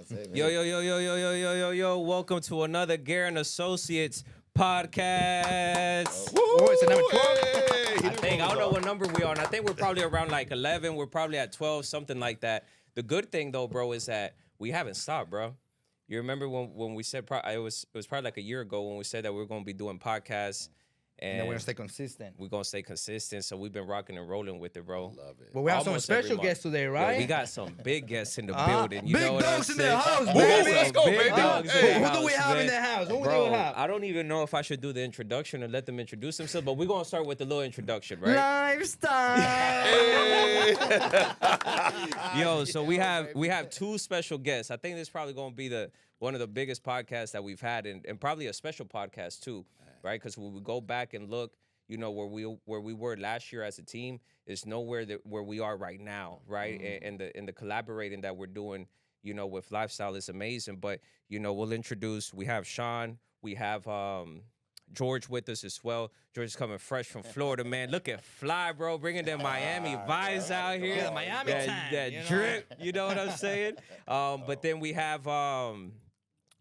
That's it, man. Yo. Welcome to another Garen Associates podcast. Oh, it's a number 12? I don't know what number we are on. I think we're probably around like 11. We're probably at 12, something like that. The good thing, though, bro, is that we haven't stopped, bro. You remember when we said, it was probably like a year ago when we said that we were going to be doing podcasts. And we're going to stay consistent. We're going to stay consistent. So we've been rocking and rolling with it, bro. Love it. But we have some special guests today, right? Yeah, we got some big guests in the building. You big know what I'm dogs in saying? the house, Ooh, baby. Let's go, big baby. dogs Hey, in the who do we house, have in man. the house? Who do Bro, we have? I don't even know if I should do the introduction and let them introduce themselves, but we're going to start with the little introduction, right? Lifestyle. Yo, so we have two special guests. I think this is probably going to be one of the biggest podcasts that we've had, and probably a special podcast too, right? Because when we go back and look, you know, where we were last year as a team is nowhere where we are right now, right? And the collaborating that we're doing, you know, with Lifestyle is amazing. But you know, we have Shawn, we have George with us as well. George is coming fresh from Florida, man. Looking fly, bro. Bringing them Miami vibes out here. Yeah, Miami time, that you know? drip. You know what I'm saying? But then we have,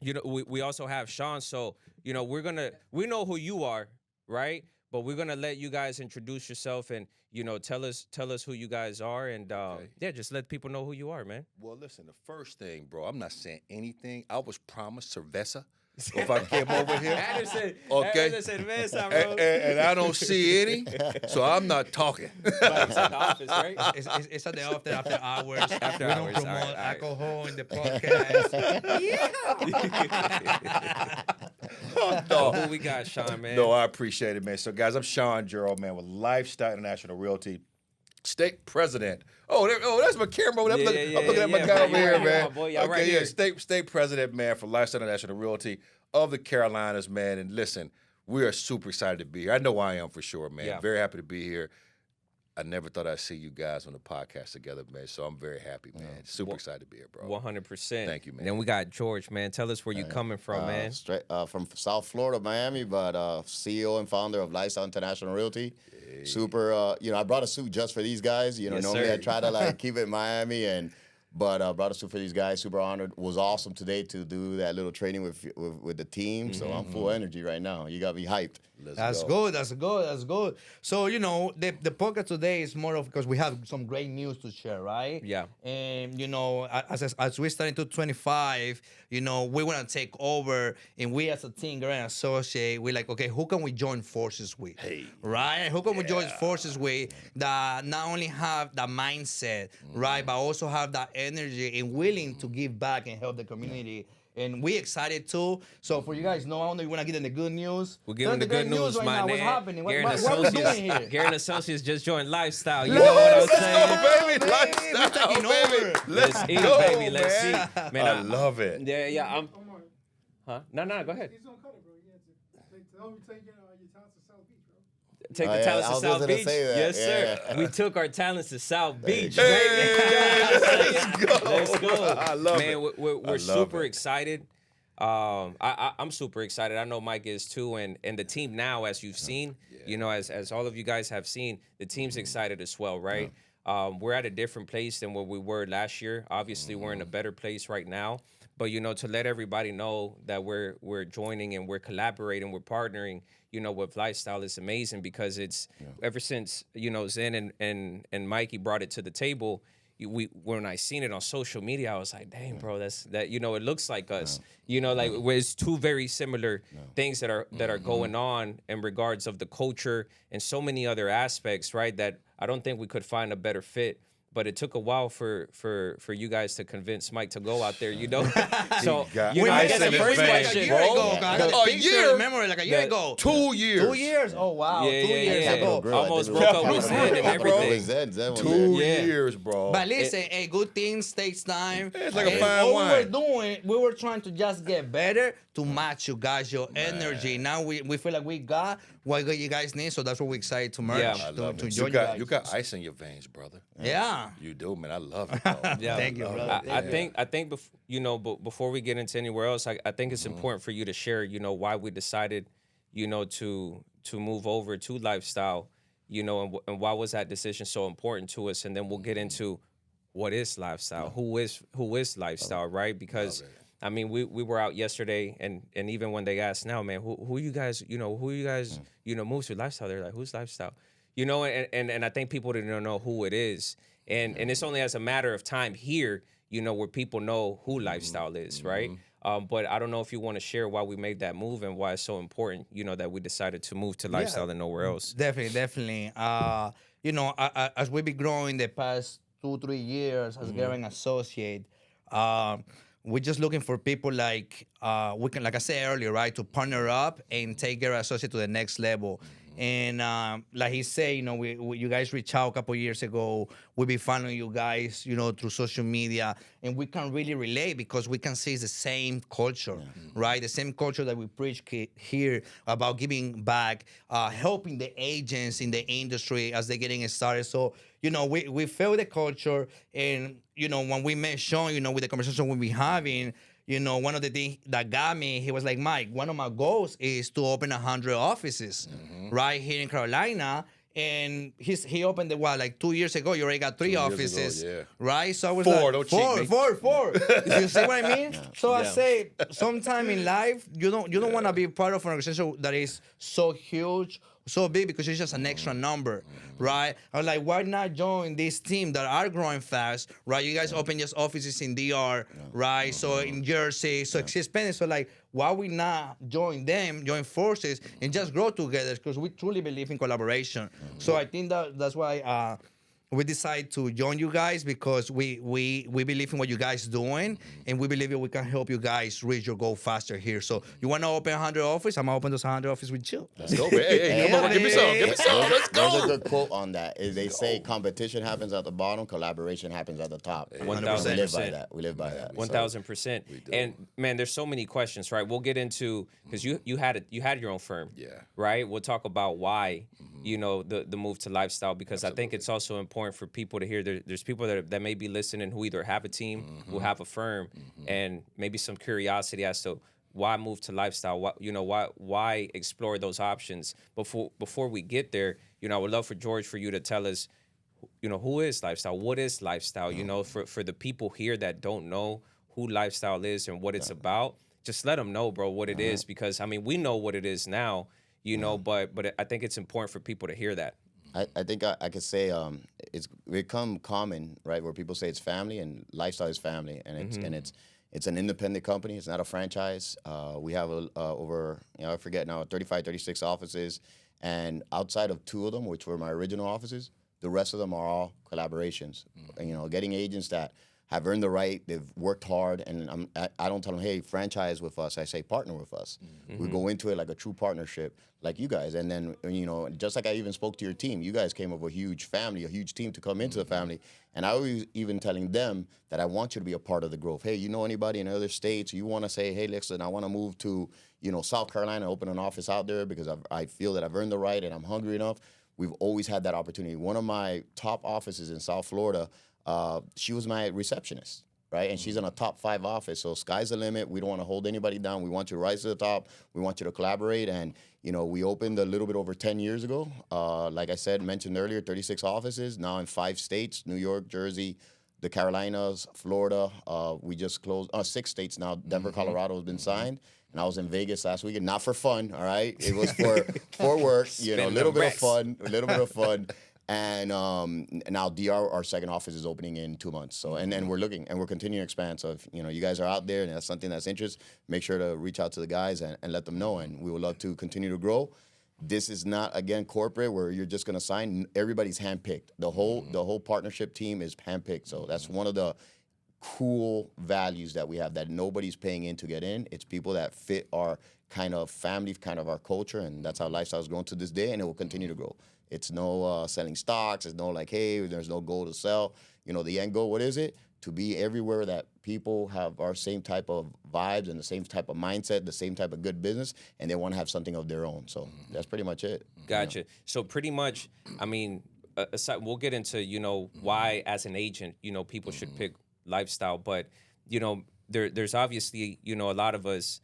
you know, we also have Shawn. So you know, we know who you are, right? But we're gonna let you guys introduce yourself and you know tell us who you guys are and yeah, just let people know who you are, man. Well, listen, the first thing, bro, I'm not saying anything. I was promised cerveza if I came over here. Anderson, Okay. cerveza, bro. And I don't see any, so I'm not talking. It's at the office, right? It's at the after hours. After we hours, don't promote all right. alcohol in the podcast. No. Who we got, Shawn, man? No, I appreciate it, man. So, guys, I'm Shawn, Gerald, man, with Lifestyle International Realty, state president. That's my camera. I'm looking at my guy over here, man. My boy, y'all right here. State president, man, for Lifestyle International Realty of the Carolinas, man. And listen, we are super excited to be here. I know I am for sure, man. Yeah. Very happy to be here. I never thought I'd see you guys on the podcast together, man. So I'm very happy, man. Super excited to be here, bro. 100%. Thank you, man. And then we got George, man. Tell us where you coming from, man. Straight from South Florida, Miami, but CEO and founder of Lifestyle International Realty. Hey. Super, you know, I brought a suit just for these guys. You know, Yes, normally sir. I try to like keep it in Miami, but brought a suit for these guys. Super honored. Was awesome today to do that little training with the team. So I'm full energy right now. You got me hyped. That's good. So, you know, the podcast today is more of because we have some great news to share, right? Yeah. And, you know, as we start into 25, you know, we want to take over. And we as a team, Grand Associate, we're like, okay, who can we join forces with? Hey. Right? Who can we join forces with that not only have the mindset, right, but also have that energy and willing to give back and help the community. And we excited too. So for you guys know, I don't know if you want to get in the good news. We're giving the good news, right my now. man. What's happening? What Garen we doing here? Garen Associates just joined Lifestyle. You know what I'm saying? Baby, We're taking over. Let's eat, go, baby. Let's see. man. Man, I love it. Yeah. Huh? No, go ahead. He's gonna cut it, bro. You have to take your talents to South Beach, bro. Take Oh, the yeah, talents I to was South just gonna Beach. say that, Yes, sir. yeah. We took our talents to South Beach. go. Baby. Let's go. Let's go. I love Man, it. we're love super it. excited. I'm super excited. I know Mike is too, and the team now, as you've seen, you know, as all of you guys have seen, the team's excited as well, right? We're at a different place than where we were last year. Obviously, we're in a better place right now. But you know, to let everybody know that we're joining and we're collaborating, we're partnering, you know, with Lifestyle is amazing because it's ever since you know Zen and Mikey brought it to the table. When I seen it on social media, I was like, dang, bro, that you know, it looks like us. You know, like it's two very similar things that are going on in regards of the culture and so many other aspects, right? That I don't think we could find a better fit. But it took a while for you guys to convince Mike to go out there, you know. So got you know, I ice guess in the his first veins, Like a question. year ago, bro. I got A a picture year? in memory, like a year ago. 2 years. 2 years? Oh, wow. 2 years yeah. ago. Grill, I Almost think broke it up was with Grill. Zen and I broke up with everything. Zen was 2 there. years, bro. But listen, a good thing takes time. It's like a And fine all wine. we were trying to just get better to match you guys, your energy. Now we feel like we got what you guys need, so that's what we're excited to merge, Yeah. I to love it. enjoy You guys. got ice in your veins, brother. Yeah. You do, man. I love it, bro. Yeah. Thank you, brother. I think before we get into anywhere else, I think it's important for you to share, you know, why we decided, you know, to move over to Lifestyle, you know, and why was that decision so important to us, and then we'll get into what is lifestyle? Who is lifestyle, right? Because I mean, we were out yesterday, and even when they asked now, man, who you guys, move to lifestyle? They're like, who's lifestyle? And I think people didn't know who it is, and it's only as a matter of time here, where people know who lifestyle is, right? But I don't know if you want to share why we made that move and why it's so important, that we decided to move to lifestyle and nowhere else. Definitely. As we be growing the past 2-3 years as Gerald associate, we're just looking for people like we can, like I said earlier, right, to partner up and take Gerald associate to the next level. And like he said, you guys reached out a couple years ago. We be following you guys, through social media, and we can really relate because we can see it's the same culture, right? The same culture that we preach here about giving back, helping the agents in the industry as they're getting started. So, we feel the culture, and when we met Shawn, with the conversation we be having. One of the things that got me, he was like, Mike, one of my goals is to open 100 offices right here in Carolina. And he opened like 2 years ago. You already got 3 offices, right? So I was Four, like, don't cheat me. four. You see what I mean? So I say, sometime in life, you don't want to be part of an organization that is so huge, so big, because it's just an extra number, right? I was like, why not join this team that are growing fast, right? You guys open just offices in DR, right? So in Jersey, so it's expensive. So like, why we not join forces and just grow together? Because we truly believe in collaboration. So I think that's why we decided to join you guys, because we believe in what you guys doing, and we believe that we can help you guys reach your goal faster here. So you want to open 100 offices? I'm going to open those 100 offices with you. Let's go, man. Hey, come on, give me some. Let's go. There's a good quote on that. Is they say competition happens at the bottom, collaboration happens at the top. 1,000%. We live by that. We live by that. 1,000%. And man, there's so many questions, right? We'll get into, because you had your own firm, right? We'll talk about why, the move to lifestyle, because I think it's also important for people to hear. There's people that may be listening who either have a team, who have a firm, and maybe some curiosity as to why move to lifestyle. Why explore those options. Before we get there, I would love for George, for you to tell us, who is lifestyle? What is lifestyle? For the people here that don't know who lifestyle is and what it's about, just let them know, bro, what it is, because I mean, we know what it is now, but I think it's important for people to hear that. I think I could say it's become common, right, where people say it's family, and lifestyle is family, and it's an independent company. It's not a franchise. We have over, I forget now, 35, 36 offices, and outside of 2 of them, which were my original offices, the rest of them are all collaborations. Getting agents that have earned the right, they've worked hard, and I don't tell them, hey, franchise with us. I say partner with us. We go into it like a true partnership, like you guys. And then, just like I even spoke to your team, you guys came up with a huge family, a huge team to come into the family. And I was even telling them that I want you to be a part of the growth. Hey, anybody in other states, you want to say, hey, listen, I want to move to, South Carolina, open an office out there because I feel that I've earned the right and I'm hungry enough. We've always had that opportunity. One of my top offices in South Florida, she was my receptionist, right? And she's in a top 5 office. So sky's the limit. We don't want to hold anybody down. We want you to rise to the top. We want you to collaborate. And, we opened a little bit over 10 years ago. Like I said, mentioned earlier, 36 offices, now in 5 states, New York, Jersey, the Carolinas, Florida. We just closed 6 states now. Denver, Colorado has been signed. And I was in Vegas last weekend, not for fun, all right? It was for work, a little bit of fun. And now DR, our second office, is opening in 2 months. So and we're looking, and we're continuing to expand. So if you guys are out there and that's something that's interest, make sure to reach out to the guys and let them know. And we would love to continue to grow. This is not, again, corporate where you're just gonna sign. Everybody's handpicked. The whole partnership team is handpicked. So that's one of the cool values that we have, that nobody's paying in to get in. It's people that fit our kind of family, kind of our culture, and that's how Lifestyle's grown to this day, and it will continue to grow. It's no selling stocks. It's no like, hey, there's no goal to sell. The end goal, what is it? To be everywhere that people have our same type of vibes and the same type of mindset, the same type of good business, and they want to have something of their own. So that's pretty much it. Gotcha. So pretty much, I mean, aside, we'll get into, why as an agent, people should pick Lifestyle. But, there's obviously, a lot of us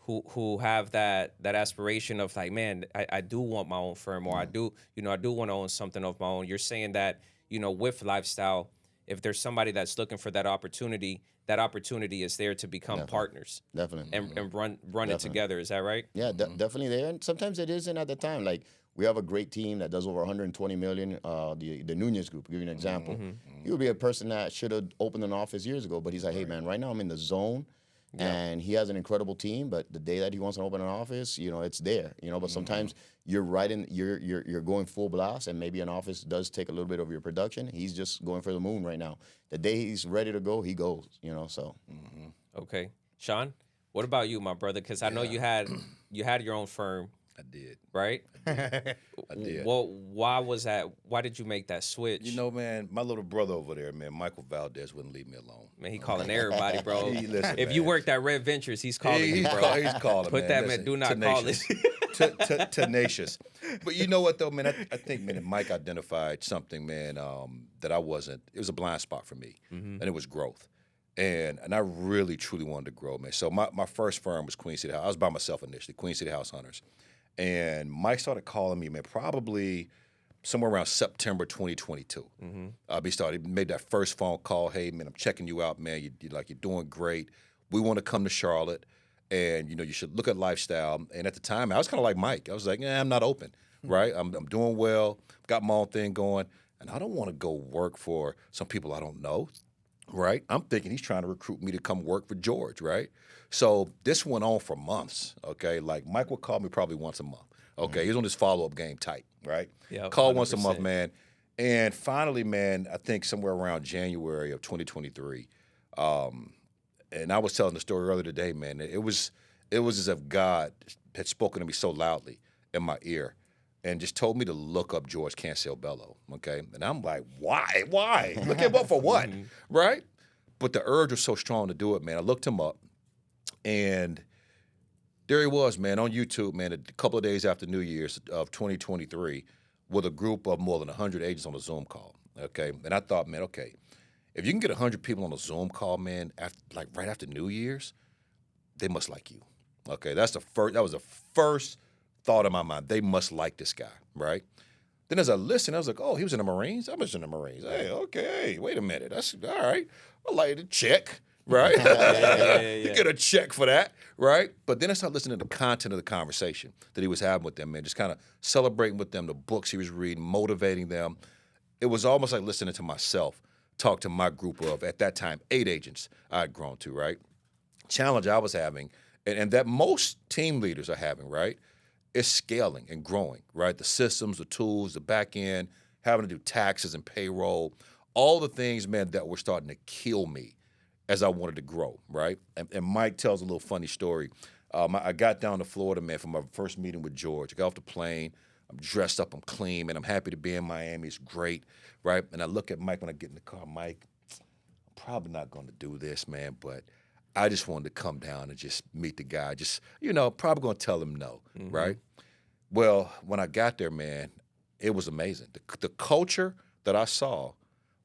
who have that aspiration of like, man, I do want my own firm, or I do want to own something of my own. You're saying that, with Lifestyle, if there's somebody that's looking for that opportunity is there to become partners. Definitely. And run it together. Is that right? Yeah, definitely there. And sometimes it isn't at the time. Like, we have a great team that does over 120 million. The Nunez Group, to give you an example. He would be a person that should have opened an office years ago, but he's like, hey, man, right now I'm in the zone. And he has an incredible team, but the day that he wants to open an office, it's there. But sometimes you're you're going full blast, and maybe an office does take a little bit of your production. He's just going for the moon right now. The day he's ready to go, he goes. So. Okay, Shawn, what about you, my brother? Because I know you had your own firm. I did. Right? I did. Well, why was that? Why did you make that switch? Man, my little brother over there, man, Michael Valdez, wouldn't leave me alone. Man, he calling everybody, bro. Listen, if man. you worked at Red Ventures, he's calling you, bro. He's calling, Put man. that, Listen, man, do not tenacious. call it. Tenacious. But you know what, though, man? I think, man, Mike identified something, man, that I wasn't. It was a blind spot for me, and it was growth. And I really, truly wanted to grow, man. So my first firm was Queen City House. I was by myself initially, Queen City House Hunters. And Mike started calling me, man, probably somewhere around September 2022. He made that first phone call. Hey, man, I'm checking you out, man. You're doing great. We want to come to Charlotte, and you should look at Lifestyle. And at the time, I was kind of like Mike. I was like, I'm not open, right? I'm doing well, got my own thing going, and I don't want to go work for some people I don't know, right? I'm thinking he's trying to recruit me to come work for George, right? So this went on for months, okay? Like, Mike would call me probably once a month, okay? He's on his follow-up game tight, right? Yeah, call once a month, man. And finally, man, I think somewhere around January of 2023, and I was telling the story earlier today, man, it was as if God had spoken to me so loudly in my ear and just told me to look up George CancioBello, okay? And I'm like, why? Look him up for what, right? But the urge was so strong to do it, man. I looked him up. And there he was, man, on YouTube, man, a couple of days after New Year's of 2023 with a group of more than 100 agents on a Zoom call, okay? And I thought, man, okay, if you can get 100 people on a Zoom call, man, right after New Year's, they must like you, okay? That was the first thought in my mind. They must like this guy, right? Then as I listened, I was like, oh, he was in the Marines? I was in the Marines. Hey, okay, wait a minute. That's all right. I'd like to check. Right? You get a check for that, right? But then I started listening to the content of the conversation that he was having with them, man, just kind of celebrating with them, the books he was reading, motivating them. It was almost like listening to myself talk to my group of, at that time, 8 agents I had grown to, right? Challenge I was having, and that most team leaders are having, right, is scaling and growing, right? The systems, the tools, the back end, having to do taxes and payroll, all the things, man, that were starting to kill me as I wanted to grow, right? And Mike tells a little funny story. I got down to Florida, man, for my first meeting with George. I got off the plane. I'm dressed up. I'm clean, man. I'm happy to be in Miami. It's great, right? And I look at Mike when I get in the car. Mike, I'm probably not going to do this, man, but I just wanted to come down and just meet the guy. Just, probably going to tell him no, right? Well, when I got there, man, it was amazing. The culture that I saw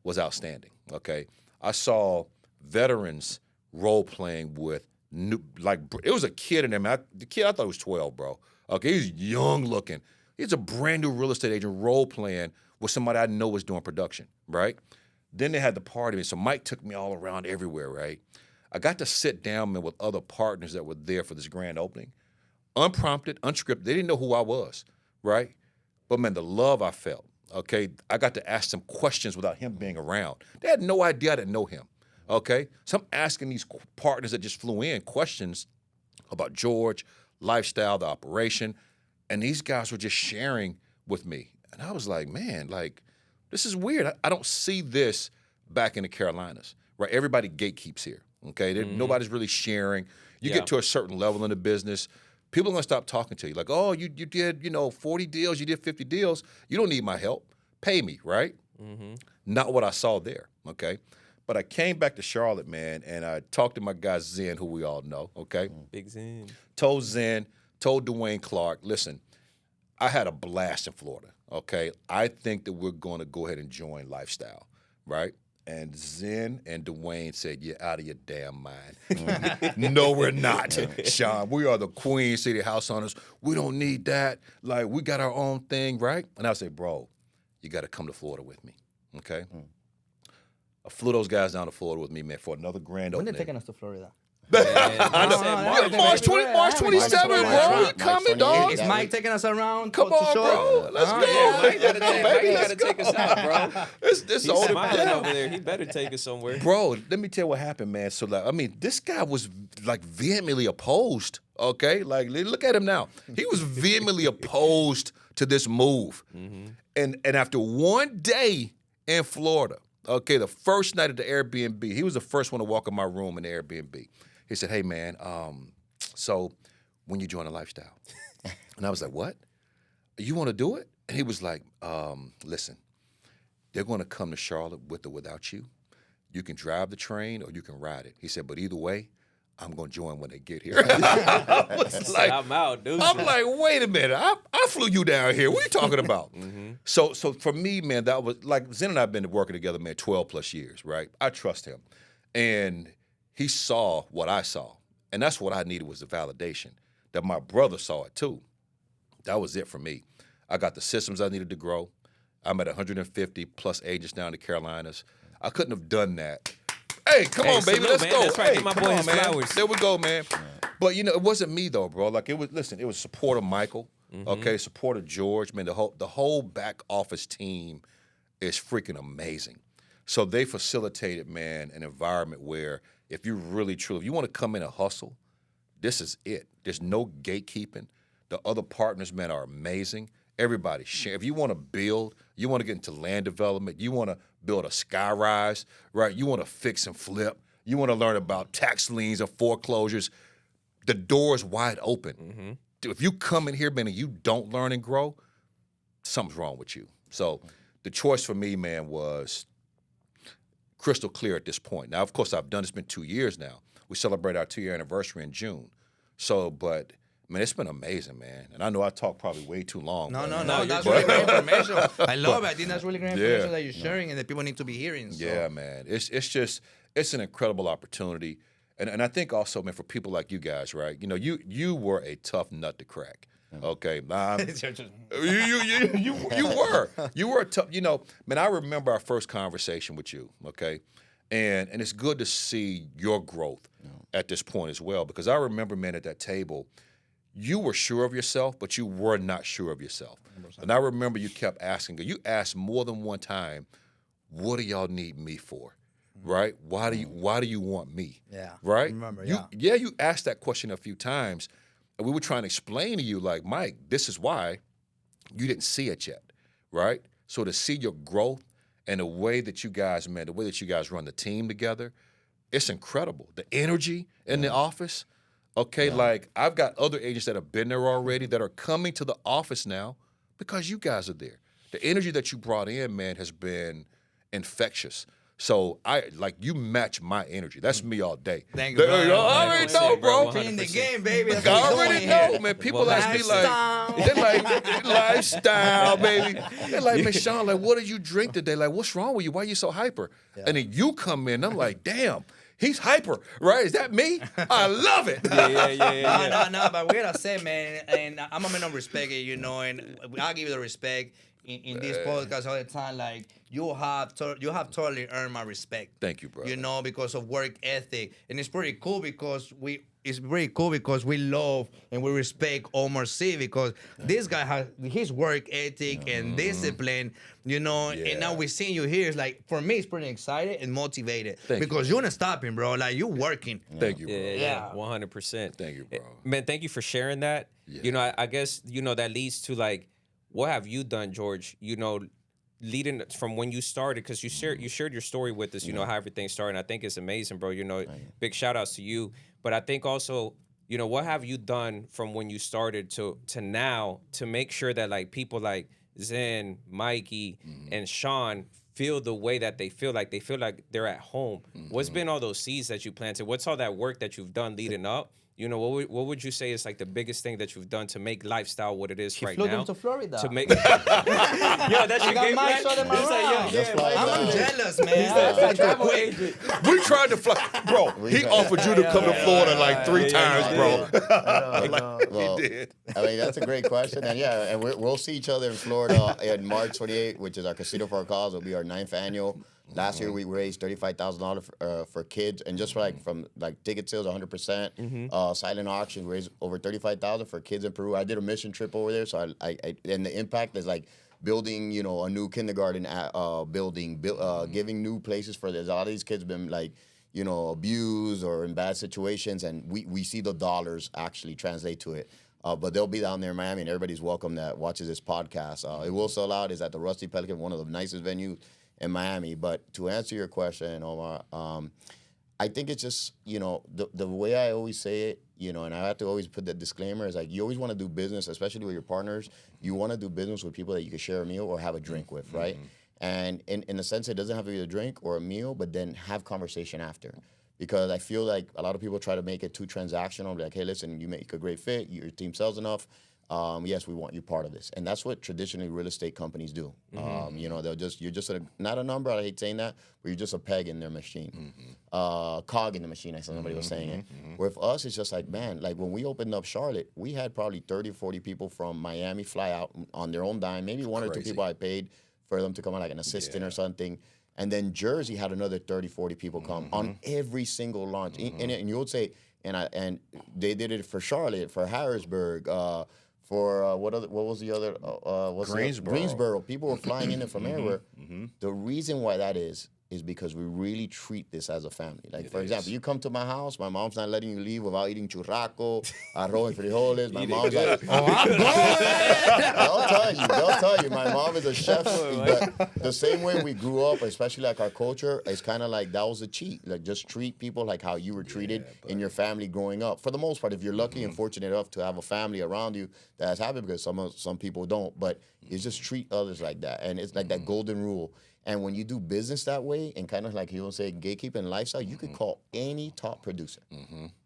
was outstanding, okay? I saw veterans role-playing with it was a kid in there, man. The kid, I thought was 12, bro. Okay, he's young looking. He's a brand new real estate agent role-playing with somebody I know was doing production, right? Then they had the party, so Mike took me all around everywhere, right? I got to sit down, man, with other partners that were there for this grand opening. Unprompted, unscripted. They didn't know who I was, right? But, man, the love I felt, okay? I got to ask them questions without him being around. They had no idea I didn't know him. Okay, so I'm asking these partners that just flew in questions about George, Lifestyle, the operation, and these guys were just sharing with me. And I was like, man, this is weird. I don't see this back in the Carolinas, right? Everybody gatekeeps here, okay? Nobody's really sharing. You get to a certain level in the business, people are going to stop talking to you. Like, oh, you did, 40 deals, you did 50 deals. You don't need my help. Pay me, right? Not what I saw there, okay? But I came back to Charlotte, man, and I talked to my guy Zen, who we all know, okay? Big Zen. Told Dwayne Clark, listen, I had a blast in Florida, okay? I think that we're going to go ahead and join Lifestyle, right? And Zen and Dwayne said, you're out of your damn mind. No, we're not, Shawn. We are the Queen City House Hunters. We don't need that. Like, we got our own thing, right? And I say, bro, you got to come to Florida with me, okay? I flew those guys down to Florida with me, man, for another grand When opening. they taking us to Florida? I know. March 27th, bro. March We coming, 28th. dog. Is Mike taking us around? Come to on, show? bro. Let's go. Yeah, Mike gotta take, Baby, Mike let's gotta take us out, bro. This He's older smiling yeah. over there. He better take us somewhere. Bro, let me tell you what happened, man. So, like, I mean, this guy was like vehemently opposed. Okay, like look at him now. He was vehemently opposed to this move, and after one day in Florida, okay, the first night at the Airbnb, he was the first one to walk in my room in the Airbnb. He said, "Hey, man, so when you join a lifestyle," and I was like, "What? You want to do it?" And he was like, "Listen, they're going to come to Charlotte with or without you. You can drive the train or you can ride it." He said, "But either way, I'm going to join when they get here." I was like, I'm out, dude. I'm like, wait a minute. I flew you down here. What are you talking about? So for me, man, that was like Zen and I have been working together, man, 12 plus years, right? I trust him. And he saw what I saw. And that's what I needed was the validation that my brother saw it too. That was it for me. I got the systems I needed to grow. I'm at 150 plus agents down in the Carolinas. I couldn't have done that. Hey, come on, baby, salute, let's man. go. That's right. Hey, Give my come boy on, his man. flowers. There we go, man. But it wasn't me though, bro. Like it was support of Michael, okay, support of George. Man, the whole back office team is freaking amazing. So they facilitated, man, an environment where if you want to come in and hustle, this is it. There's no gatekeeping. The other partners, man, are amazing. Everybody share. If you want to build, you want to get into land development, you want to build a sky rise, right? You want to fix and flip. You want to learn about tax liens and foreclosures. The door is wide open. If you come in here, man, and you don't learn and grow, something's wrong with you. So the choice for me, man, was crystal clear at this point. Now, of course, I've done, it's been 2 years now. We celebrate our 2-year anniversary in June. So, but, man, it's been amazing, man. And I know I talked probably way too long. No, but- that's really great information. I love it. I think that's really great information Yeah. that you're sharing and that people need to be hearing. So. Yeah, man. It's an incredible opportunity. And I think also, man, for people like you guys, right? You were a tough nut to crack. Okay. You were a tough, man, I remember our first conversation with you, okay? And it's good to see your growth at this point as well, because I remember, man, at that table, you were sure of yourself, but you were not sure of yourself. 100%. And I remember you kept asking, you asked more than one time, what do y'all need me for? Right? Why do you want me? Yeah. Right? I remember, you asked that question a few times, and we were trying to explain to you, like, Mike, this is why you didn't see it yet, right? So to see your growth and the way that you guys, man, the way that you guys run the team together, it's incredible. The energy in the office, okay? Like, I've got other agents that have been there already that are coming to the office now because you guys are there. The energy that you brought in, man, has been infectious. So you match my energy. That's me all day. Thank you, bro. I already know, bro. Playing the game, baby. That's I what we're already doing know, here. man. People ask me they're like, lifestyle, baby. They're like, man, Shawn, like, what did you drink today? Like, what's wrong with you? Why are you so hyper? And then you come in, I'm like, damn, he's hyper, right? Is that me? I love it. Yeah. No, but we gotta say, man, and I'm a man of respect, and I'll give you the respect in this podcast all the time. Like, you have totally earned my respect. Thank you, bro. Because of work ethic, and it's pretty cool because we love and we respect Omar C, because this guy has his work ethic and discipline, and now we're seeing you here. It's like, for me, it's pretty excited and motivated because you're not stopping, bro. Like, you're working. Thank you, bro. Yeah, 100%. Thank you, bro. Man, thank you for sharing that. Yeah. I guess, that leads to, like, what have you done, George, leading from when you started, because you shared your story with us, how everything started. And I think it's amazing, bro. Big shout outs to you. But I think also, what have you done from when you started to now to make sure that, like, people like Zen, Mikey, and Shawn feel the way that they feel like they're at home? What's been all those seeds that you planted? What's all that work that you've done leading up? What would you say is, like, the biggest thing that you've done to make lifestyle what it is right flew now? them to Florida. To make that's your game Mike plan? showed them He's like, around. yeah, I'm jealous, man. travel agent. We tried to fly, bro. He offered you to come to Florida like 3 times, bro. Well, He did. I mean, that's a great question. And we'll see each other in Florida in March 28th, which is our Casino for our Cause. It'll be our 9th annual. Last year we raised $35,000 for kids, and just from ticket sales, 100%. Silent auction raised over $35,000 for kids in Peru. I did a mission trip over there, so I and the impact is like building, a new kindergarten building, giving new places for this. A lot of these kids have been abused or in bad situations, and we see the dollars actually translate to it. But they'll be down there in Miami, and everybody's welcome that watches this podcast. It will sell out. It's at the Rusty Pelican, one of the nicest venues in Miami. But to answer your question, Omar, I think it's just, the way I always say it, and I have to always put the disclaimer, is like you always want to do business, especially with your partners. You want to do business with people that you can share a meal or have a drink with, right? And in a sense, it doesn't have to be a drink or a meal, but then have conversation after. Because I feel like a lot of people try to make it too transactional. Like, hey, listen, you make a great fit. Your team sells enough. Yes, we want you part of this. And that's what traditionally real estate companies do. You're just not a number. I hate saying that, but you're just a peg in their machine. Cog in the machine, as somebody was saying it. With us, it's just like, man, like when we opened up Charlotte, we had probably 30 or 40 people from Miami fly out on their own dime. Maybe one or two people I paid for them to come on, like an assistant or something. And then Jersey had another 30, 40 people come on every single launch. And you would say, and they did it for Charlotte, for Harrisburg, for what was the other? Greensboro. People were flying in from everywhere. The reason why that is because we really treat this as a family. Like, for example, you come to my house, my mom's not letting you leave without eating churrasco, arroz and frijoles. My mom's like, I'm going! They'll tell you. My mom is a chef. But the same way we grew up, especially like our culture, it's kind of like that was a cheat. Like, just treat people like how you were treated in your family growing up. For the most part, if you're lucky and fortunate enough to have a family around you that has happened, because some people don't, but it's just treat others like that. And it's like that golden rule. And when you do business that way, and kind of like you say, gatekeeping lifestyle, you could call any top producer.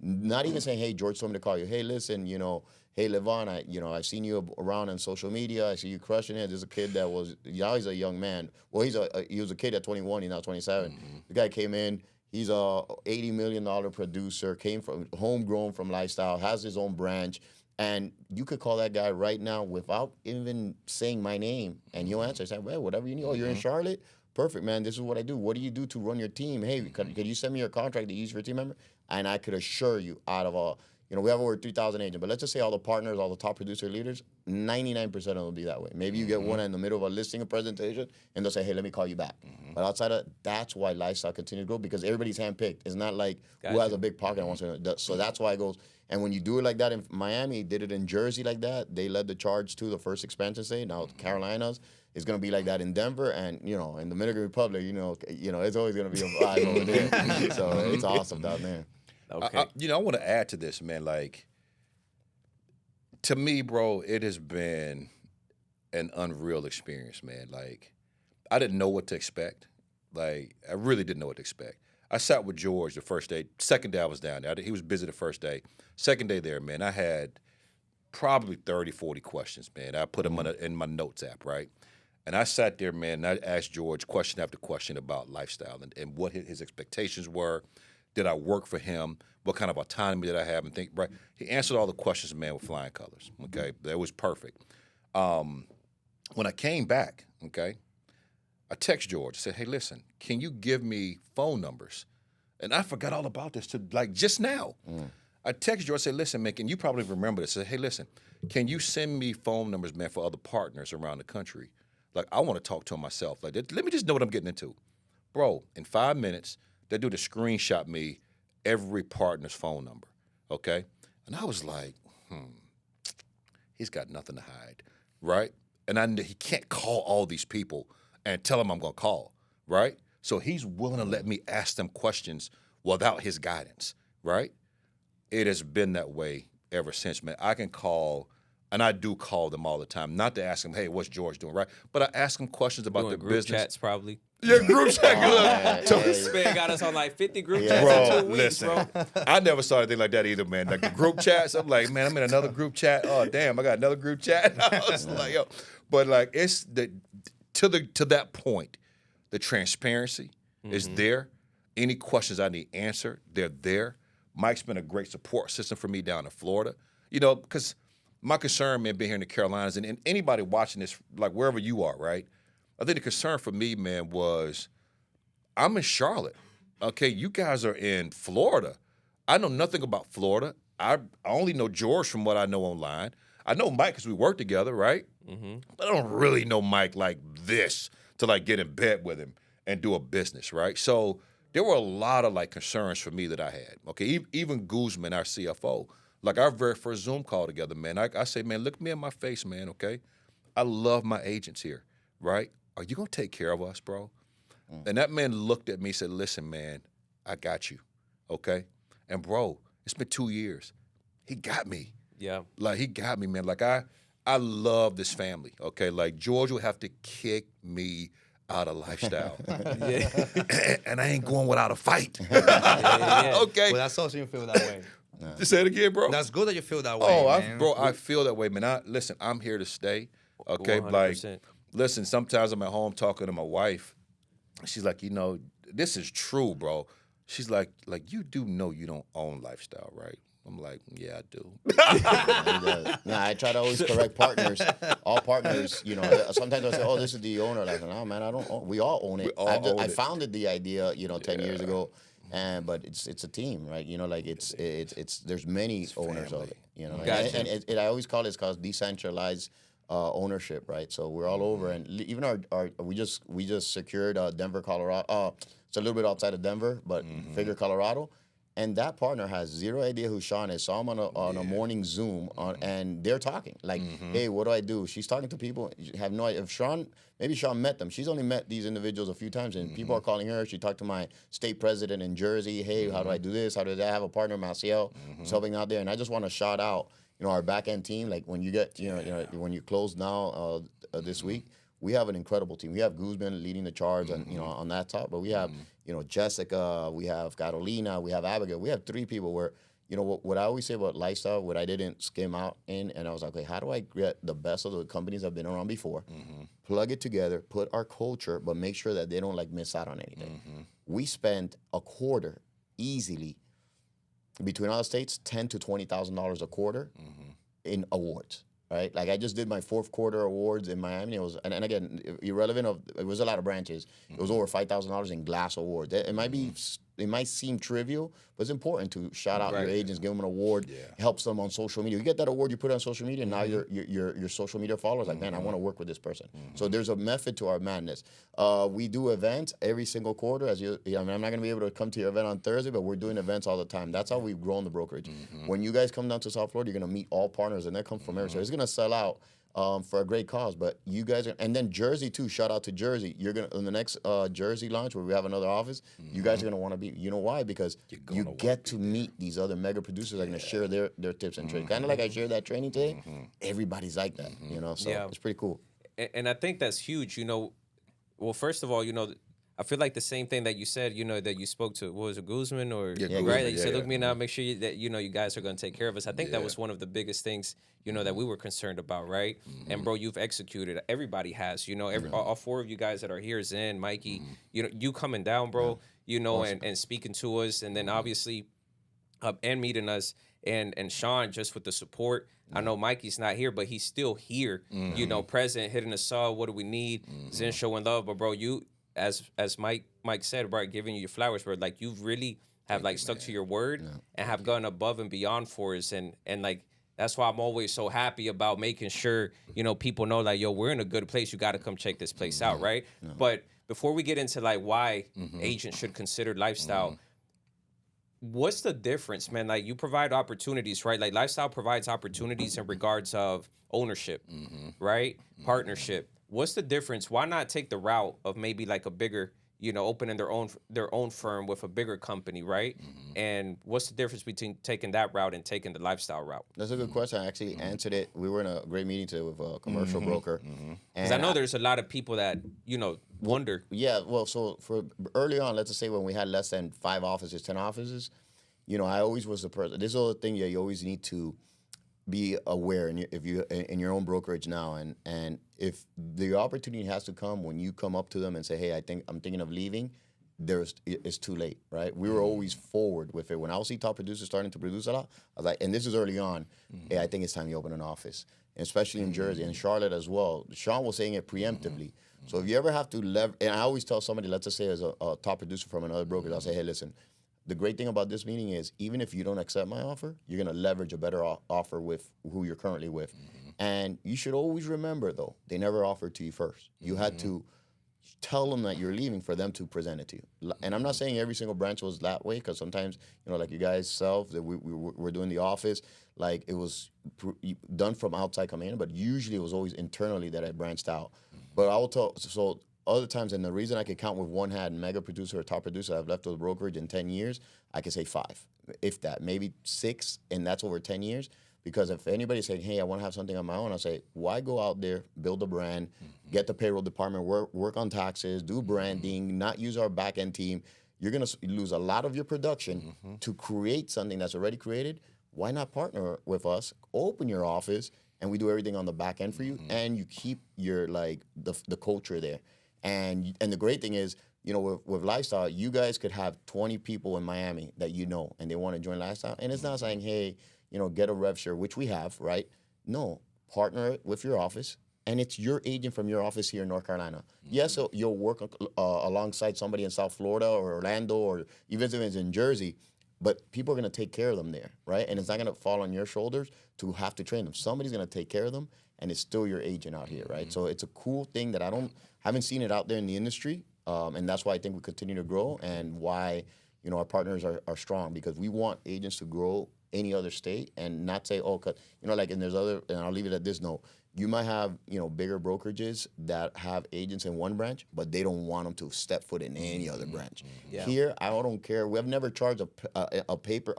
Not even saying, hey, George told me to call you. Hey, listen, hey, Levon, I've seen you around on social media. I see you crushing it. There's a kid that now he's a young man. Well, he was a kid at 21. He's now 27. The guy came in. He's a $80 million producer, came from homegrown from Lifestyle, has his own branch. And you could call that guy right now without even saying my name, and he'll answer. Say, well, whatever you need. Oh, you're in Charlotte? Perfect, man. This is what I do. What do you do to run your team? Hey, could you send me your contract to use for a team member? And I could assure you, out of all, we have over 3,000 agents, but let's just say all the partners, all the top producer leaders, 99% of them will be that way. Maybe you get one in the middle of a listing, a presentation, and they'll say, hey, let me call you back. But outside of that's why Lifestyle continues to grow, because everybody's handpicked. It's not like who has a big pocket and wants to. So that's why it goes. And when you do it like that in Miami, did it in Jersey like that, they led the charge to the first expansion state. Now Carolinas is going to be like that in Denver, and in the Dominican Republic, it's always going to be a vibe over there. So it's awesome down there. Okay. I want to add to this, man. Like, to me, bro, it has been an unreal experience, man. Like, I didn't know what to expect. Like, I really didn't know what to expect. I sat with George the first day. Second day I was down there. He was busy the first day. Second day there, man, I had probably 30, 40 questions, man. I put them in my notes app, right? And I sat there, man, and I asked George question after question about Lifestyle and what his expectations were. Did I work for him? What kind of autonomy did I have? And think, right? He answered all the questions, man, with flying colors. Okay, that was perfect. When I came back, okay, I text George. I said, hey, listen, can you give me phone numbers? And I forgot all about this just now. I text George. I said, listen, man, and you probably remember this. I said, hey, listen, can you send me phone numbers, man, for other partners around the country? Like, I want to talk to them myself. Like, let me just know what I'm getting into. Bro, in 5 minutes, that dude screenshot me every partner's phone number, okay? And I was like, he's got nothing to hide, right? And I knew he can't call all these people and tell them I'm going to call, right? So he's willing to let me ask them questions without his guidance, right? It has been that way ever since, man. I can call, and I do call them all the time, not to ask them, hey, what's George doing, right? But I ask them questions about their group business. Chats, probably. Yeah, group chat. This man got us on like 50 group chats in 2 weeks, listen, bro. I never saw anything like that either, man. Like the group chats, I'm like, man, I'm in another group chat. Oh, damn, I got another group chat. I was like, yo. But like, it's to that point, the transparency is there. Any questions I need answered, they're there. Mike's been a great support system for me down in Florida. Because my concern, man, being here in the Carolinas, and anybody watching this, like wherever you are, right? I think the concern for me, man, was I'm in Charlotte. Okay, you guys are in Florida. I know nothing about Florida. I only know George from what I know online. I know Mike because we work together, right? But I don't really know Mike like this to like get in bed with him and do a business, right? So there were a lot of like concerns for me that I had. Okay, even Guzman, our CFO, like our very first Zoom call together, man. I say, man, look me in my face, man. Okay, I love my agents here, right? Are you gonna take care of us, bro? And that man looked at me and said, listen, man, I got you, okay? And bro, it's been 2 years. He got me. Yeah. Like, he got me, man. Like, I love this family, okay? Like, George will have to kick me out of Lifestyle. And I ain't going without a fight. Okay? Well, that's awesome you feel that way. Just say it again, bro. That's good that you feel that way, Oh, man. I feel that way, man. Listen, I'm here to stay, okay? 100%. Like, listen, sometimes I'm at home talking to my wife. She's like, you know, this is true, bro. She's like, you do know you don't own Lifestyle, right? I'm like, yeah, I do. Nah, I try to always correct partners. All partners, you know, sometimes I say, oh, this is the owner. Like, no, man, I don't own. We all own it. We all own I it. founded the idea, you know, 10 years ago. But it's a team, right? You know, like it's there's many owners of it, you know. Gotcha. And I always call it's called decentralized ownership, right? So we're all over, and even our we just secured Denver, Colorado. It's a little bit outside of Denver, but Figure, Colorado. And that partner has zero idea who Shawn is. Saw him on a morning Zoom, and they're talking. Like, hey, what do I do? She's talking to people. You have no idea. Maybe Shawn met them. She's only met these individuals a few times, and people are calling her. She talked to my state president in Jersey. Hey, how do I do this? How do I have a partner, Maciel, who's helping out there? And I just want to shout out, you know, our back end team. Like when you get, you know, when you close now this week, we have an incredible team. We have Guzman leading the charge, on, you know, on that top, but we have, you know, Jessica, we have Carolina, we have Abigail. We have 3 people where, you know, what I always say about Lifestyle, what I didn't skim out in, and I was like, okay, how do I get the best of the companies I've been around before, plug it together, put our culture, but make sure that they don't like miss out on anything. We spent a quarter easily between all the states, $10,000 to $20,000 a quarter in awards. Right, like I just did my 4th quarter awards in Miami. It was, and again, irrelevant of it was a lot of branches. It was over $5,000 in glass awards. It might seem trivial, but it's important to shout out your agents, give them an award, helps them on social media. You get that award, you put it on social media, and now your social media followers like, man, I want to work with this person. So there's a method to our madness. We do events every single quarter. I mean, I'm not going to be able to come to your event on Thursday, but we're doing events all the time. That's how we've grown the brokerage. When you guys come down to South Florida, you're going to meet all partners, and they come from everywhere. So it's going to sell out for a great cause. But you guys are, and then Jersey too. Shout out to Jersey. You're gonna on the next Jersey launch where we have another office. You guys are gonna want to be. You know why? Because you get to meet these other mega producers that are gonna share their tips and tricks. Kind of like I shared that training today. Everybody's like that. You know, so it's pretty cool. And I think that's huge. You know, well, first of all, you know, I feel like the same thing that you said, you know, that you spoke to, what was it, Guzman or Guzman, right? That you said, look me now, make sure that you know you guys are going to take care of us. I think that was one of the biggest things, you know, that we were concerned about, right? And bro, you've executed. Everybody has, you know, all 4 of you guys that are here, Zen, Mikey, you know, you coming down, bro, you know, awesome. and speaking to us, and then obviously, and meeting us, and Shawn just with the support. I know Mikey's not here, but he's still here, you know, present, hitting us up. What do we need? Zen showing love, but bro, you. As Mike said, right, giving you your flowers, bro, like you really have like stuck to your word and have gone above and beyond for us, and like that's why I'm always so happy about making sure, you know, people know like, yo, we're in a good place. You got to come check this place out, right? But before we get into like why agents should consider Lifestyle, what's the difference, man? Like you provide opportunities, right? Like Lifestyle provides opportunities in regards of ownership, right? Partnership. What's the difference? Why not take the route of maybe like a bigger, you know, opening their own firm with a bigger company, right? And what's the difference between taking that route and taking the Lifestyle route? That's a good question. I actually answered it. We were in a great meeting today with a commercial broker. Because I know there's a lot of people that, you know, wonder. Yeah, well, so for early on, let's just say when we had less than 5 offices, 10 offices, you know, I always was the person. This is the thing that you always need to be aware in your own brokerage now, and if the opportunity has to come when you come up to them and say, hey, I'm thinking of leaving, it's too late, right? We were always forward with it. When I was see top producers starting to produce a lot, I was like, and this is early on, hey, I think it's time you open an office, especially in Jersey and Charlotte as well. Shawn was saying it preemptively. So if you ever have to and I always tell somebody, let's just say as a top producer from another broker, I'll say, hey, listen, the great thing about this meeting is even if you don't accept my offer, you're going to leverage a better offer with who you're currently with. And you should always remember, though, they never offered to you first. You had to tell them that you're leaving for them to present it to you. And I'm not saying every single branch was that way, because sometimes, like you guys self, that we're doing the office, like it was done from outside coming in, but usually it was always internally that I branched out. But I will tell, so other times, and the reason I could count with one hand mega producer or top producer I've left with a brokerage in 10 years, I could say 5, if that, maybe 6, and that's over 10 years. Because if anybody's saying, hey, I want to have something on my own, I'll say, why go out there, build a brand, get the payroll department, work on taxes, do branding, not use our back-end team. You're going to lose a lot of your production to create something that's already created. Why not partner with us, open your office, and we do everything on the back end for you, and you keep your, like, the culture there. And the great thing is, with Lifestyle, you guys could have 20 people in Miami that and they want to join Lifestyle. And it's not saying, hey, get a rev share, which we have, right? No, partner with your office, and it's your agent from your office here in North Carolina. Yes, so you'll work alongside somebody in South Florida or Orlando, or even if it's in Jersey, but people are going to take care of them there, right? And it's not going to fall on your shoulders to have to train them. Somebody's going to take care of them, and it's still your agent out here, right? So it's a cool thing that haven't seen it out there in the industry, and that's why I think we continue to grow, and why our partners are strong, because we want agents to grow any other state and not say, and there's other, and I'll leave it at this note. You might have, bigger brokerages that have agents in one branch, but they don't want them to step foot in any other branch. Yeah. Here, I don't care. We have never charged a paper,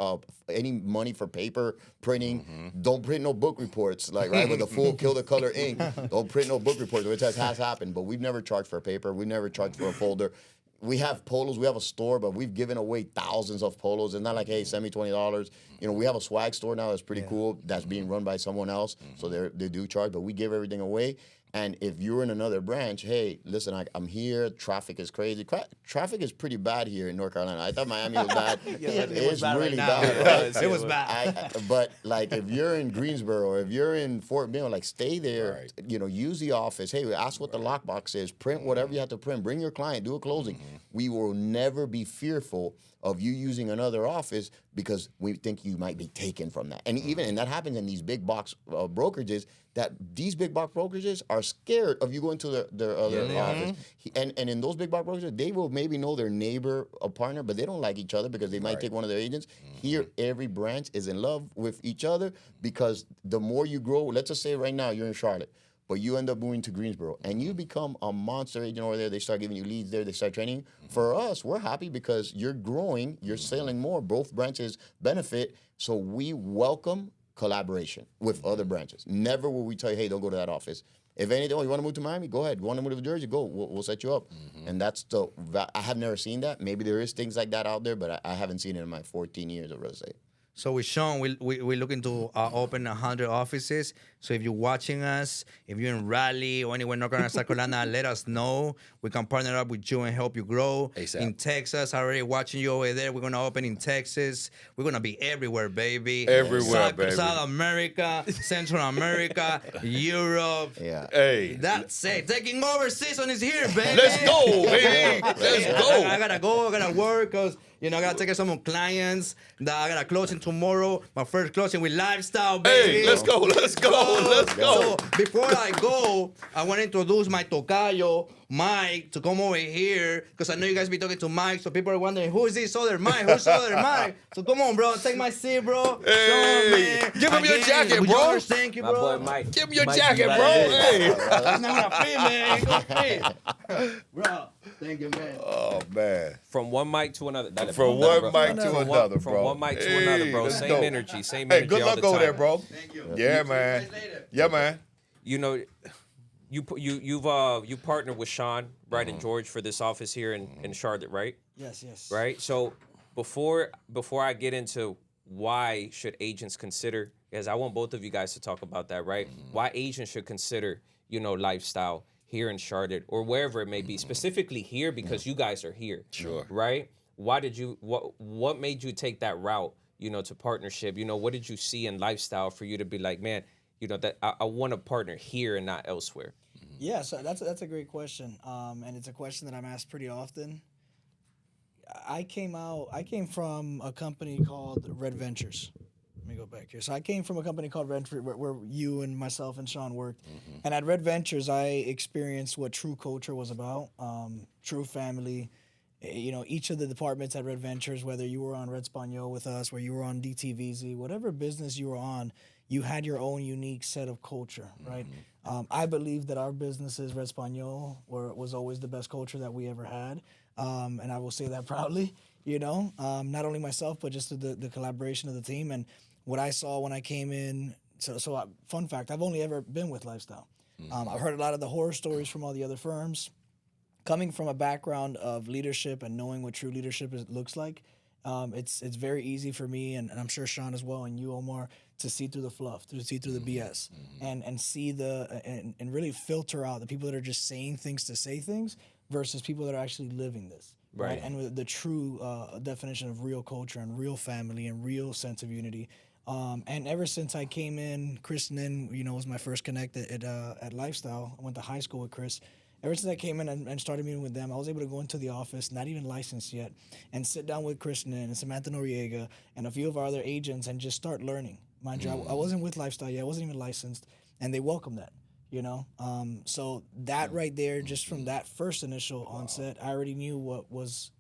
any money for paper printing. Don't print no book reports, with the full kill the color ink. Don't print no book reports, which has happened, but we've never charged for a paper. We've never charged for a folder. We have polos. We have a store, but we've given away thousands of polos. It's not like, hey, send me $20. We have a swag store now that's pretty cool. That's being run by someone else, so they do charge. But we give everything away. And if you're in another branch, hey, listen, I'm here. Traffic is crazy. Traffic is pretty bad here in North Carolina. I thought Miami was bad. It's really bad. Right? It was bad. But if you're in Greensboro or if you're in Fort Mill, stay there. Right. Use the office. Hey, ask what the lockbox is. Print whatever you have to print. Bring your client. Do a closing. We will never be fearful of you using another office because we think you might be taken from that. And and that happens in these big box brokerages, that these big box brokerages are scared of you going to their other office. And in those big box brokerages, they will maybe know their neighbor or partner, but they don't like each other because they might take one of their agents. Here, every branch is in love with each other, because the more you grow, let's just say right now you're in Charlotte, but you end up moving to Greensboro, and you become a monster agent over there. They start giving you leads there. They start training. For us, we're happy because you're growing. You're selling more. Both branches benefit. So we welcome collaboration with other branches. Never will we tell you, hey, don't go to that office. If anything, you want to move to Miami? Go ahead. You want to move to Jersey? Go. We'll set you up. And that's I have never seen that. Maybe there is things like that out there, but I haven't seen it in my 14 years of real estate. So with Shawn, we're looking to open 100 offices. So if you're watching us, if you're in Raleigh or anywhere in North Carolina, South Carolina, let us know. We can partner up with you and help you grow. ASAP. In Texas, already watching you over there. We're going to open in Texas. We're going to be everywhere, baby. Everywhere, baby. South America, Central America, Europe. Yeah. Hey. That's it. Taking over season is here, baby. Let's go, baby. Let's go. I got to go. I got to work because, I got to take care of some clients that I got to closing tomorrow. My first closing with Lifestyle, baby. Hey, let's go. Let's go. Let's go. So before I go, I want to introduce my tocayo, Mike, to come over here, because I know you guys be talking to Mike, so people are wondering, who is this other Mike? Who's the other Mike? So come on, bro. Take my seat, bro. Hey. Shawn, man. Give him your jacket, bro. Thank you, My bro. boy Mike. Give him your Mike, jacket, you bro. Hey. That's not gonna fit, man. Go fit. Bro, thank you, man. Oh, man. From one mic to another. From one mic to another, bro. From one mic to another, bro. let's Same go. energy, same Hey, energy good all luck the over time. there, bro. Thank you. Yeah, See man. you guys later. Yeah, man. You partnered with Shawn, right, and George for this office here in Charlotte, right? Yes. Right. So before I get into why should agents consider, because I want both of you guys to talk about that, right? Why agents should consider, Lifestyle here in Charlotte or wherever it may be, specifically here because you guys are here. Sure. Right? What made you take that route, to partnership? What did you see in Lifestyle for you to be like, man, that I want to partner here and not elsewhere? Yeah, so that's a great question, and it's a question that I'm asked pretty often. I came from a company called Red Ventures. Let me go back here. So I came from a company called Red where you and myself and Shawn worked. And at Red Ventures, I experienced what true culture was about, true family. Each of the departments at Red Ventures, whether you were on Red Spaniel with us, where you were on DTVZ, whatever business you were on, you had your own unique set of culture, right? I believe that our businesses, Red Spaniel, was always the best culture that we ever had. And I will say that proudly, not only myself, but just the collaboration of the team. And what I saw when I came in, fun fact, I've only ever been with Lifestyle. I've heard a lot of the horror stories from all the other firms. Coming from a background of leadership and knowing what true leadership looks like, it's very easy for me, and I'm sure Shawn as well, and you, Omar, to see through the fluff, to see through the BS, and see and really filter out the people that are just saying things to say things versus people that are actually living this. Right. And with the true definition of real culture and real family and real sense of unity. And ever since I came in, Chris was my first connect at Lifestyle. I went to high school with Chris. Ever since I came in and started meeting with them, I was able to go into the office, not even licensed yet, and sit down with Kristen and Samantha Noriega and a few of our other agents and just start learning. Mind you, I wasn't with Lifestyle yet. I wasn't even licensed, and they welcomed that, So that right there, just from that first initial onset, I already knew what was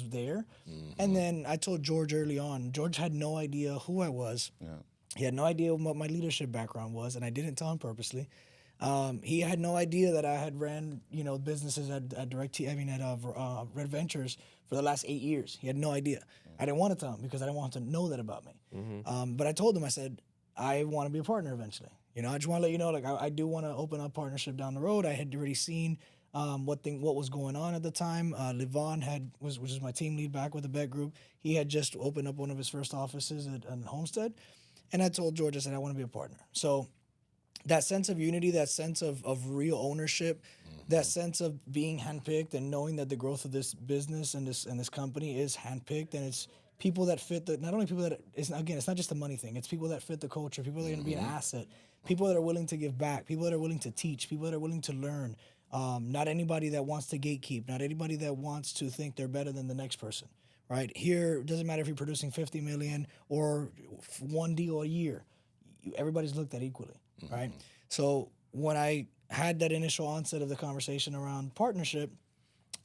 there. And then I told George early on. George had no idea who I was. Yeah. He had no idea what my leadership background was, and I didn't tell him purposely. He had no idea that I had ran, businesses at Red Ventures for the last 8 years. He had no idea. I didn't want to tell him because I didn't want him to know that about me. But I told him, I said, I want to be a partner eventually. I just want to let you know, I do want to open up partnership down the road. I had already seen what was going on at the time. Levon which is my team lead back with the Bet Group. He had just opened up one of his first offices at Homestead. And I told George, I said, I want to be a partner. So that sense of unity, that sense of real ownership, that sense of being handpicked and knowing that the growth of this business and this company is handpicked, and it's people that fit not only people that it's not just a money thing. It's people that fit the culture, people that are going to be an asset, people that are willing to give back, people that are willing to teach, people that are willing to learn. Not anybody that wants to gatekeep, not anybody that wants to think they're better than the next person. Right here, it doesn't matter if you're producing 50 million or one deal a year. Everybody's looked at equally. Right. So when I had that initial onset of the conversation around partnership,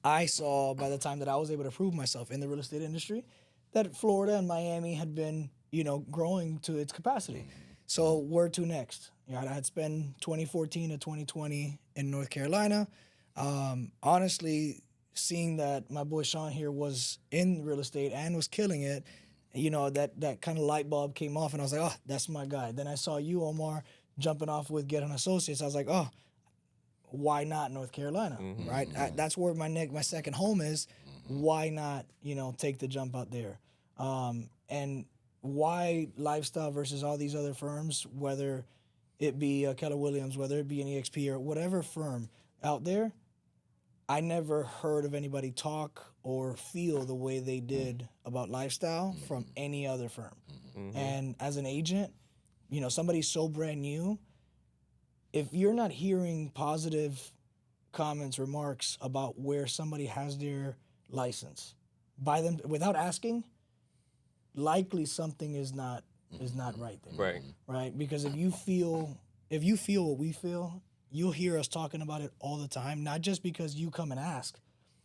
I saw by the time that I was able to prove myself in the real estate industry that Florida and Miami had been, growing to its capacity. So where to next? I had spent 2014 to 2020 in North Carolina. Honestly, seeing that my boy Shawn here was in real estate and was killing it, that kind of light bulb came off, and I was like, oh, that's my guy. Then I saw you, Omar, jumping off with Get On Associates. I was like, oh, why not North Carolina, right? That's where my second home is. Why not, take the jump out there? And why Lifestyle versus all these other firms, whether it be Keller Williams, whether it be an EXP or whatever firm out there, I never heard of anybody talk or feel the way they did about Lifestyle from any other firm. And as an agent, somebody so brand new, if you're not hearing positive comments, remarks about where somebody has their license by them without asking, likely something is not right there. Right? Because if you feel what we feel, you'll hear us talking about it all the time, not just because you come and ask.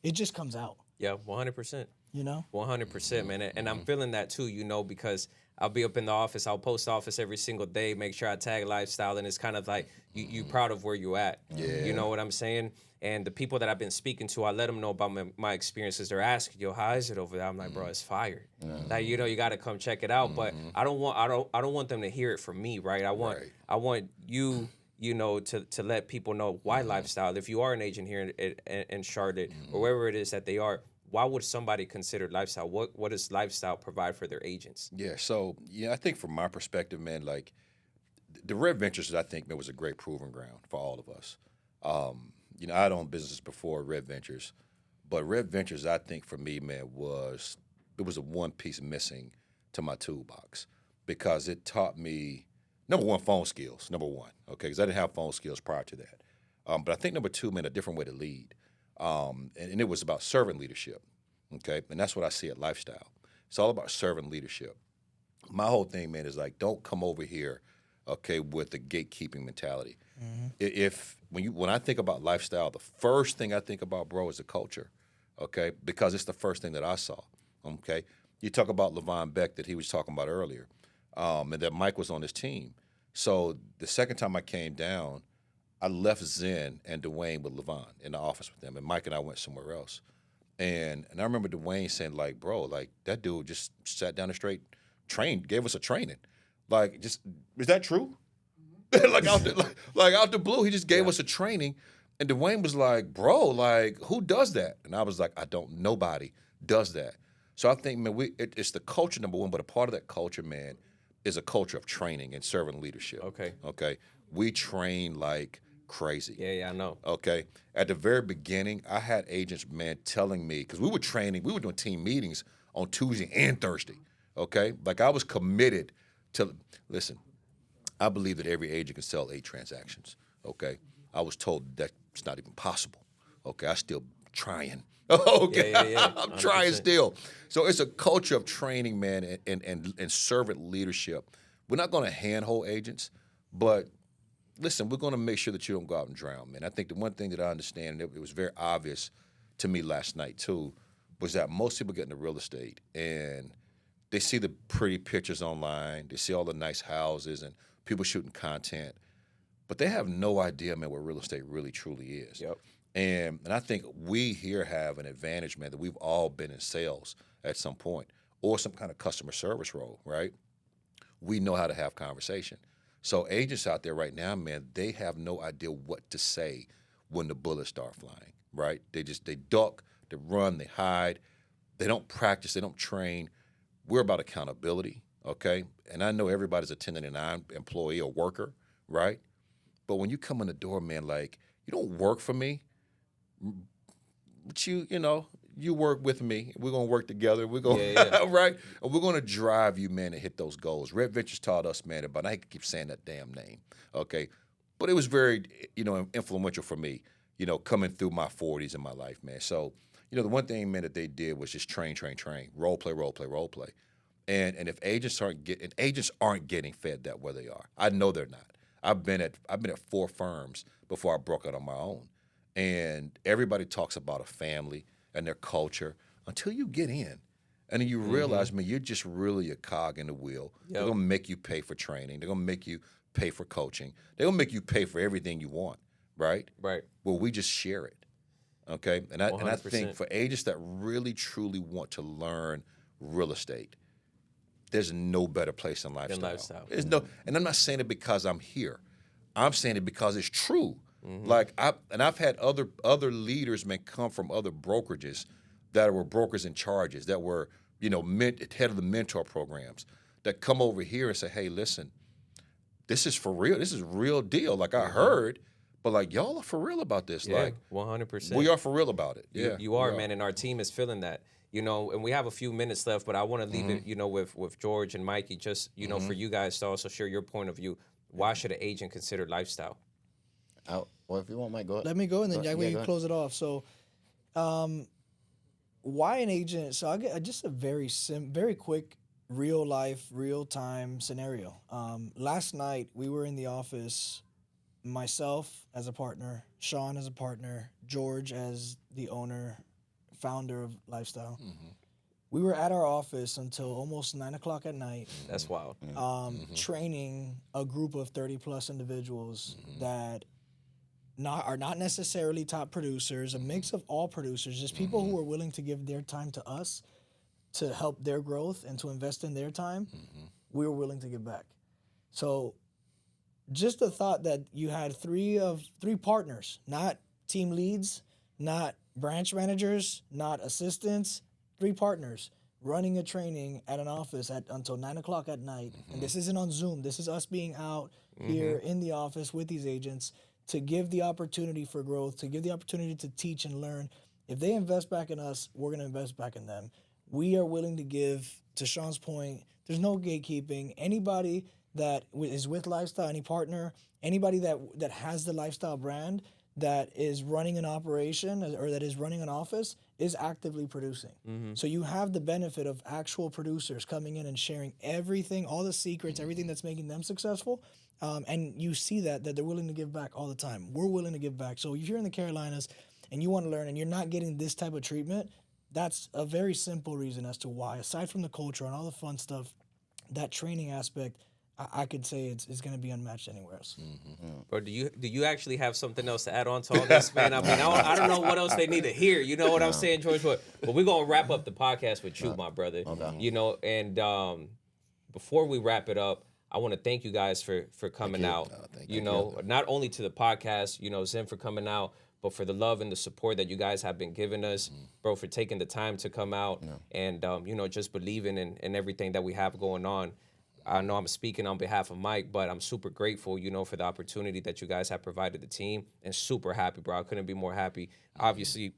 It just comes out. Yeah, 100%. 100%, man. And I'm feeling that too, because I'll be up in the office. I'll post office every single day, make sure I tag Lifestyle, and it's kind of like you proud of where you at. Yeah. You know what I'm saying? And the people that I've been speaking to, I let them know about my experiences. They're asking, yo, how is it over there? I'm like, bro, it's fire. Like, you got to come check it out. But I don't want them to hear it from me, right? I want you, to let people know why Lifestyle. If you are an agent here in Charlotte or wherever it is that they are, why would somebody consider Lifestyle? What does Lifestyle provide for their agents? Yeah, so I think from my perspective, man, like the Red Ventures, I think, man, was a great proving ground for all of us. I'd owned businesses before Red Ventures, but Red Ventures, I think, for me, man, was a one piece missing to my toolbox because it taught me, number one, phone skills, okay, because I didn't have phone skills prior to that. But I think number two, man, a different way to lead. And it was about servant leadership. Okay. And that's what I see at Lifestyle. It's all about servant leadership. My whole thing, man, is like, don't come over here, okay, with the gatekeeping mentality. If when I think about Lifestyle, the first thing I think about, bro, is the culture, okay, because it's the first thing that I saw, okay. You talk about Levon Beck that he was talking about earlier, and that Mike was on his team. So the second time I came down, I left Zen and Dwayne with Levon in the office with them, and Mike and I went somewhere else. And I remember Dwayne saying, like, bro, like, that dude just sat down and straight trained, gave us a training. Like, just, is that true? like out the blue, he just gave us a training. And Dwayne was like, bro, like, who does that? And I was like, nobody does that. So I think, man, it's the culture, number one, but a part of that culture, man, is a culture of training and servant leadership. Okay. We train like crazy. Yeah, I know. Okay. At the very beginning, I had agents, man, telling me, because we were doing team meetings on Tuesday and Thursday. Okay. Like, I was committed to, listen, I believe that every agent can sell 8 transactions. Okay. I was told that's not even possible. Okay. I still trying. Okay. Yeah. I'm trying still. So it's a culture of training, man, and servant leadership. We're not going to handhold agents, but listen, we're going to make sure that you don't go out and drown, man. I think the one thing that I understand, and it was very obvious to me last night too, was that most people get into real estate and they see the pretty pictures online, they see all the nice houses and people shooting content, but they have no idea, man, what real estate really truly is. Yep. And I think we here have an advantage, man, that we've all been in sales at some point or some kind of customer service role, right? We know how to have conversation. So agents out there right now, man, they have no idea what to say when the bullets start flying, right? They duck, they run, they hide. They don't practice, they don't train. We're about accountability, okay? And I know everybody's a 1099 employee or worker, right? But when you come in the door, man, like, you don't work for me, but you work with me. We're going to work together. We're going right? And we're going to drive you, man, to hit those goals. Red Ventures taught us, man, about, I keep saying that damn name, okay? But it was very, influential for me, coming through my 40s in my life, man. So, the one thing, man, that they did was just train, role play. And if agents aren't getting fed that where they are, I know they're not. I've been at 4 firms before I broke out on my own. And everybody talks about a family and their culture until you get in. And then you realize, man, you're just really a cog in the wheel. Yep. They're going to make you pay for training. They're going to make you pay for coaching. They're going to make you pay for everything you want, right? Right. Well, we just share it, okay? And I think 100%. for agents that really, truly want to learn real estate, there's no better place than Lifestyle. There's no, and I'm not saying it because I'm here. I'm saying it because it's true. Like, I've had other leaders, man, come from other brokerages that were brokers in charges, that were, head of the mentor programs, that come over here and say, hey, listen, this is for real. This is real deal. Like, I heard, but like, y'all are for real about this. Yeah, like, 100%. we are for real about it. Yeah, you are, man, and our team is feeling that. And we have a few minutes left, but I want to leave it, with George and Mikey, just, for you guys to also share your point of view. Why should an agent consider Lifestyle? Well, if you want, Mike, go ahead. Let me go, and then Jack, we go can ahead. close it off. So, why an agent? So I get just a very quick, real life, real time scenario. Last night we were in the office, myself as a partner, Shawn as a partner, George as the owner, founder of Lifestyle. We were at our office until almost 9 o'clock at night. That's wild. Training a group of 30 plus individuals that are not necessarily top producers, a mix of all producers, just people who are willing to give their time to us to help their growth and to invest in their time. We were willing to give back. So just the thought that you had three partners, not team leads, not branch managers, not assistants, 3 partners running a training at an office until 9 o'clock at night. And this isn't on Zoom. This is us being out here in the office with these agents to give the opportunity for growth, to give the opportunity to teach and learn. If they invest back in us, we're going to invest back in them. We are willing to give, to Shawn's point, there's no gatekeeping. Anybody that is with Lifestyle, any partner, anybody that has the Lifestyle brand, that is running an operation or that is running an office is actively producing. So you have the benefit of actual producers coming in and sharing everything, all the secrets, everything that's making them successful. And you see that they're willing to give back all the time. We're willing to give back. So if you're in the Carolinas and you want to learn and you're not getting this type of treatment, that's a very simple reason as to why. Aside from the culture and all the fun stuff, that training aspect, I could say it's going to be unmatched anywhere else. Bro, do you actually have something else to add on to all this, man? I mean, I don't know what else they need to hear. You know what I'm saying, George? But we're going to wrap up the podcast with you, my brother. Okay. You know, and before we wrap it up, I want to thank you guys for coming out. You know, not only to the podcast, you know, Zen for coming out, but for the love and the support that you guys have been giving us, bro, for taking the time to come out and, you know, just believing in everything that we have going on. I know I'm speaking on behalf of Mike, but I'm super grateful, you know, for the opportunity that you guys have provided the team, and super happy, bro. I couldn't be more happy. Obviously,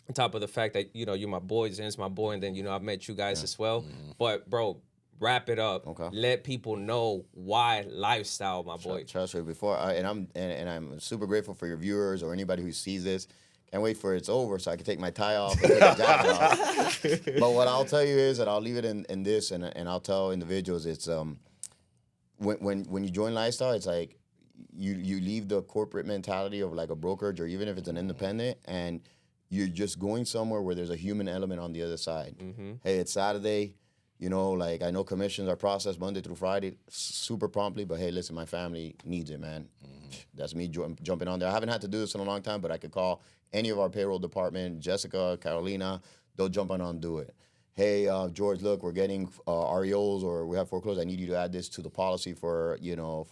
on top of the fact that, you know, you're my boy, Zen's my boy, and then, you know, I've met you guys as well. But, bro, wrap it up. Okay. Let people know why Lifestyle, my boy. Trust me. I'm super grateful for your viewers or anybody who sees this. Can't wait for it's over so I can take my tie off and take the jacket off. But what I'll tell you is, and I'll leave it in this, and I'll tell individuals, it's when you join Lifestyle, it's like you leave the corporate mentality of like a brokerage or even if it's an independent, and you're just going somewhere where there's a human element on the other side. Hey, it's Saturday. You know, like I know commissions are processed Monday through Friday, super promptly. But hey, listen, my family needs it, man. That's me jumping on there. I haven't had to do this in a long time, but I could call any of our payroll department, Jessica, Carolina, they'll jump on and do it. Hey, George, look, we're getting REOs or we have foreclosed. I need you to add this to the policy for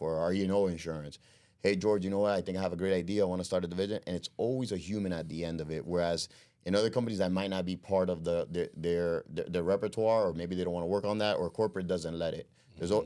our insurance. Hey, George, you know what? I think I have a great idea. I want to start a division. And it's always a human at the end of it. Whereas in other companies that might not be part of their repertoire, or maybe they don't want to work on that, or corporate doesn't let it.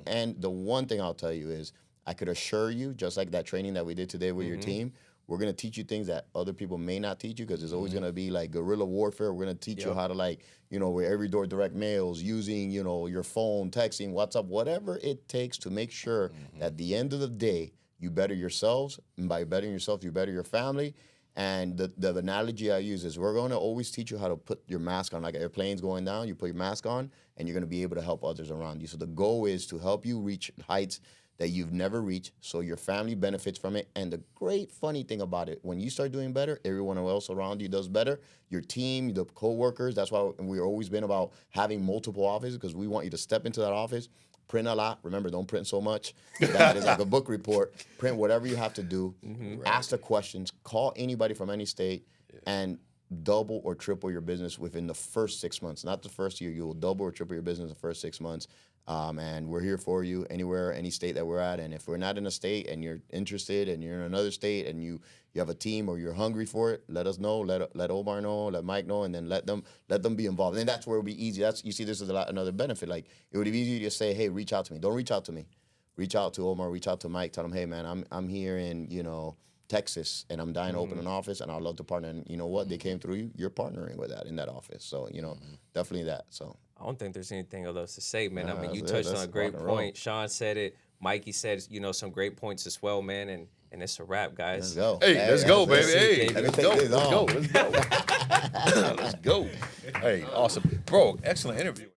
And the one thing I'll tell you is, I could assure you, just like that training that we did today with your team, we're going to teach you things that other people may not teach you, because there's always going to be like guerrilla warfare. We're going to teach you how to, like, you know, with every door direct mails, using, you know, your phone, texting, WhatsApp, whatever it takes to make sure that at the end of the day, you better yourselves. And by bettering yourself, you better your family. And the analogy I use is, we're going to always teach you how to put your mask on. Like airplanes going down, you put your mask on, and you're going to be able to help others around you. So the goal is to help you reach heights that you've never reached, so your family benefits from it. And the great funny thing about it, when you start doing better, everyone else around you does better. Your team, the co-workers, that's why we've always been about having multiple offices, because we want you to step into that office, print a lot. Remember, don't print so much. That is like a book report. Print whatever you have to do. Ask the questions. Call anybody from any state, and double or triple your business within the first 6 months. Not the first year. You will double or triple your business in the first 6 months. And we're here for you anywhere, any state that we're at. And if we're not in a state and you're interested and you're in another state and you have a team or you're hungry for it, let us know. Let Omar know. Let Mike know, and then let them be involved. And that's where it'll be easy. You see, this is another benefit. Like, it would be easy to say, hey, reach out to me. Don't reach out to me. Reach out to Omar. Reach out to Mike. Tell them, hey, man, I'm here in Texas, and I'm dying to open an office, and I'd love to partner. And you know what? They came through you. You're partnering with that in that office. So definitely that. So. I don't think there's anything else to say, man. I mean, you touched on a great point. Shawn said it. Mikey said, some great points as well, man. And it's a wrap, guys. Let's go. Hey, let's go, baby. Hey, let's go. Let's go. Let's go. Let's go. Hey, awesome. Bro, excellent interview.